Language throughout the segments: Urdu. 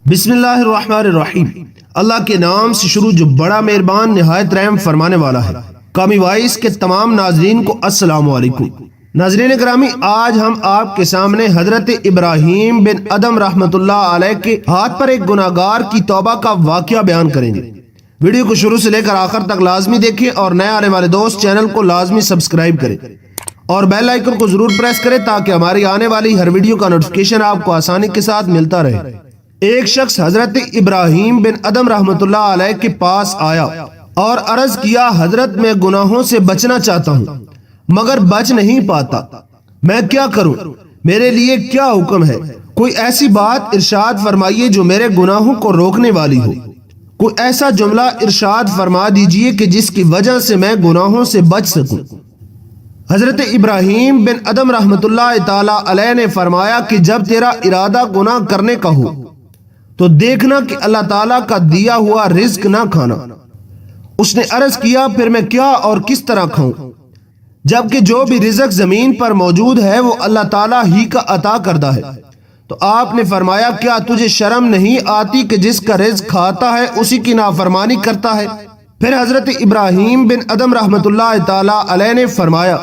بسم اللہ الرحمن الرحیم، اللہ کے نام سے شروع جو بڑا مہربان نہایت رحم فرمانے والا ہے۔ قومی وائس کے تمام ناظرین کو السلام علیکم۔ ناظرین گرامی، آج ہم آپ کے سامنے حضرت ابراہیم بن ادم رحمت اللہ علیہ کے ہاتھ پر ایک گناہگار کی توبہ کا واقعہ بیان کریں گے۔ ویڈیو کو شروع سے لے کر آخر تک لازمی دیکھیں اور نئے آنے والے دوست چینل کو لازمی سبسکرائب کریں اور بیل آئیکن کو ضرور پریس کریں تاکہ ہماری آنے والی ہر ویڈیو کا نوٹیفیکیشن آپ کو آسانی کے ساتھ ملتا رہے۔ ایک شخص حضرت ابراہیم بن ادم رحمت اللہ علیہ کے پاس آیا اور عرض کیا، حضرت میں گناہوں سے بچنا چاہتا ہوں مگر بچ نہیں پاتا، میں کیا کروں؟ میرے لیے کیا حکم ہے؟ کوئی ایسی بات ارشاد فرمائیے جو میرے گناہوں کو روکنے والی ہو، کوئی ایسا جملہ ارشاد فرما دیجئے کہ جس کی وجہ سے میں گناہوں سے بچ سکوں۔ حضرت ابراہیم بن ادم رحمت اللہ تعالی علیہ نے فرمایا کہ جب تیرا ارادہ گناہ کرنے کا ہو تو دیکھنا کہ اللہ تعالیٰ کا دیا ہوا رزق نہ کھانا۔ اس نے عرض کیا، پھر میں کیا اور کس طرح کھاؤں جبکہ جو بھی رزق زمین پر موجود ہے وہ اللہ تعالیٰ ہی کا عطا کردہ ہے؟ تو آپ نے فرمایا، کیا تجھے شرم نہیں آتی کہ جس کا رزق کھاتا ہے اسی کی نافرمانی کرتا ہے؟ پھر حضرت ابراہیم بن ادم رحمت اللہ تعالی علیہ نے فرمایا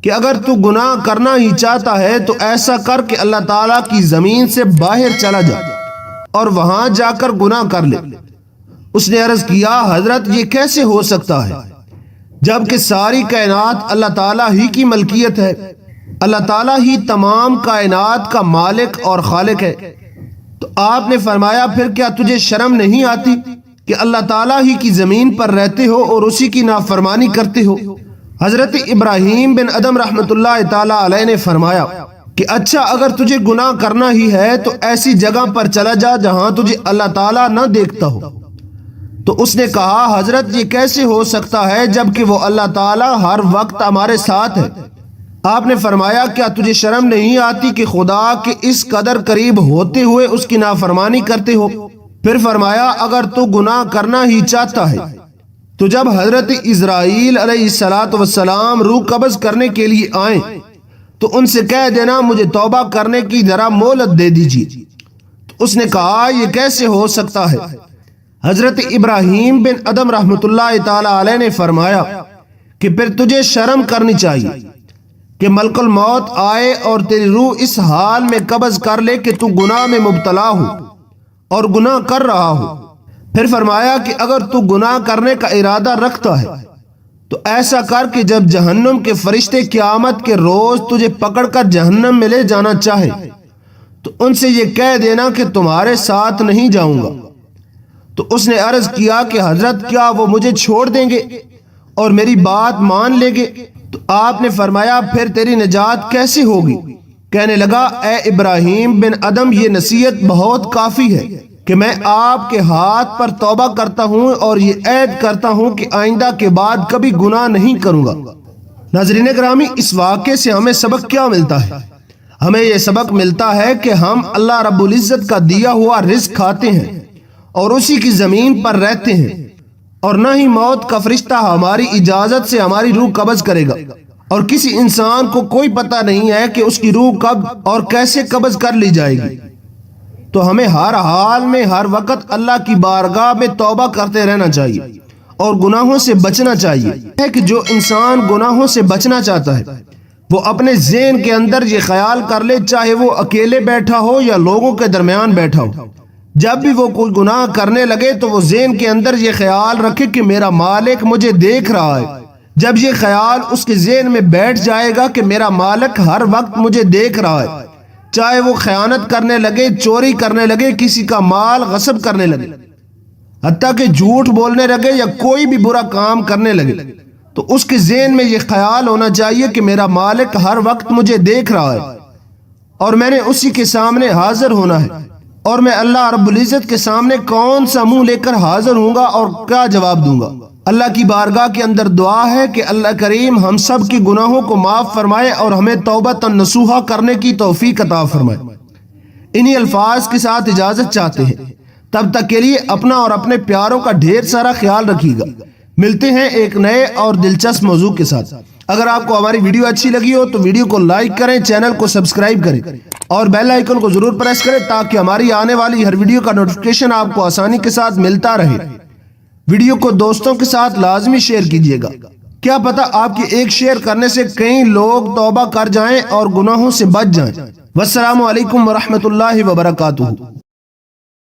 کہ اگر تو گناہ کرنا ہی چاہتا ہے تو ایسا کر کہ اللہ تعالیٰ کی زمین سے باہر چلا جا اور وہاں جا کر گناہ کر لے۔ اس نے عرض کیا، حضرت یہ کیسے ہو سکتا ہے جبکہ ساری کائنات اللہ تعالیٰ ہی کی ملکیت ہے، اللہ تعالیٰ ہی تمام کائنات کا مالک اور خالق ہے؟ تو آپ نے فرمایا، پھر کیا تجھے شرم نہیں آتی کہ اللہ تعالیٰ ہی کی زمین پر رہتے ہو اور اسی کی نافرمانی کرتے ہو؟ حضرت ابراہیم بن ادم رحمت اللہ تعالی علیہ نے فرمایا کہ اچھا، اگر تجھے گناہ کرنا ہی ہے تو ایسی جگہ پر چلا جا جہاں تجھے اللہ تعالیٰ نہ دیکھتا ہو۔ تو اس نے کہا، حضرت یہ کیسے ہو سکتا ہے جبکہ وہ اللہ تعالیٰ ہر وقت ہمارے ساتھ ہے؟ آپ نے فرمایا، کیا تجھے شرم نہیں آتی کہ خدا کے اس قدر قریب ہوتے ہوئے اس کی نافرمانی کرتے ہو؟ پھر فرمایا، اگر تو گناہ کرنا ہی چاہتا ہے تو جب حضرت اسرائیل علیہ السلام روح قبض کرنے کے لیے آئیں تو ان سے کہہ دینا مجھے توبہ کرنے کی ذرا مہلت دے دیجیے۔ تو اس نے کہا، یہ کیسے ہو سکتا ہے؟ حضرت ابراہیم بن ادم رحمت اللہ تعالی علیہ نے فرمایا کہ پھر تجھے شرم کرنی چاہیے کہ ملک الموت آئے اور تیری روح اس حال میں قبض کر لے کہ تو گناہ میں مبتلا ہو اور گناہ کر رہا ہو۔ پھر فرمایا کہ اگر تو گناہ کرنے کا ارادہ رکھتا ہے تو ایسا کر کہ جب جہنم کے فرشتے قیامت کے روز تجھے پکڑ کر جہنم میں لے جانا چاہے تو ان سے یہ کہہ دینا کہ تمہارے ساتھ نہیں جاؤں گا۔ تو اس نے عرض کیا کہ حضرت کیا وہ مجھے چھوڑ دیں گے اور میری بات مان لیں گے؟ تو آپ نے فرمایا، پھر تیری نجات کیسے ہوگی؟ کہنے لگا، اے ابراہیم بن ادم، یہ نصیحت بہت کافی ہے کہ میں آپ کے ہاتھ پر توبہ کرتا ہوں اور یہ عہد کرتا ہوں کہ آئندہ کے بعد کبھی گناہ نہیں کروں گا۔ ناظرین گرامی، اس واقعے سے ہمیں سبق کیا ملتا ہے؟ ہمیں یہ سبق ملتا ہے کہ ہم اللہ رب العزت کا دیا ہوا رزق کھاتے ہیں اور اسی کی زمین پر رہتے ہیں، اور نہ ہی موت کا فرشتہ ہماری اجازت سے ہماری روح قبض کرے گا، اور کسی انسان کو کوئی پتہ نہیں ہے کہ اس کی روح کب اور کیسے قبض کر لی جائے گی۔ تو ہمیں ہر حال میں ہر وقت اللہ کی بارگاہ میں توبہ کرتے رہنا چاہیے اور گناہوں سے بچنا چاہیے۔ ہے کہ جو انسان گناہوں سے بچنا چاہتا ہے وہ اپنے ذہن کے اندر یہ خیال کر لے، چاہے وہ اکیلے بیٹھا ہو یا لوگوں کے درمیان بیٹھا ہو، جب بھی وہ کوئی گناہ کرنے لگے تو وہ ذہن کے اندر یہ خیال رکھے کہ میرا مالک مجھے دیکھ رہا ہے۔ جب یہ خیال اس کے ذہن میں بیٹھ جائے گا کہ میرا مالک ہر وقت مجھے دیکھ رہا ہے، چاہے وہ خیانت کرنے لگے، چوری کرنے لگے، کسی کا مال غصب کرنے لگے، حتیٰ کہ جھوٹ بولنے لگے یا کوئی بھی برا کام کرنے لگے، تو اس کے ذہن میں یہ خیال ہونا چاہیے کہ میرا مالک ہر وقت مجھے دیکھ رہا ہے اور میں نے اسی کے سامنے حاضر ہونا ہے، اور میں اللہ رب العزت کے سامنے کون سا منہ لے کر حاضر ہوں گا اور کیا جواب دوں گا۔ اللہ کی بارگاہ کے اندر دعا ہے کہ اللہ کریم ہم سب کی گناہوں کو معاف فرمائے اور ہمیں توبۃ نصوحہ کرنے کی توفیق عطا فرمائے۔ انہی الفاظ کے ساتھ اجازت چاہتے ہیں، تب تک کے لیے اپنا اور اپنے پیاروں کا ڈھیر سارا خیال رکھیے گا۔ ملتے ہیں ایک نئے اور دلچسپ موضوع کے ساتھ۔ اگر آپ کو ہماری ویڈیو اچھی لگی ہو تو ویڈیو کو لائک کریں، چینل کو سبسکرائب کریں اور بیل آئیکن کو ضرور پریس کریں تاکہ ہماری آنے والی ہر ویڈیو کا نوٹیفیکیشن آپ کو آسانی کے ساتھ ملتا رہے۔ ویڈیو کو دوستوں کے ساتھ لازمی شیئر کیجیے گا، کیا پتا آپ کے ایک شیئر کرنے سے کئی لوگ توبہ کر جائیں اور گناہوں سے بچ جائیں۔ والسلام علیکم ورحمۃ اللہ وبرکاتہ۔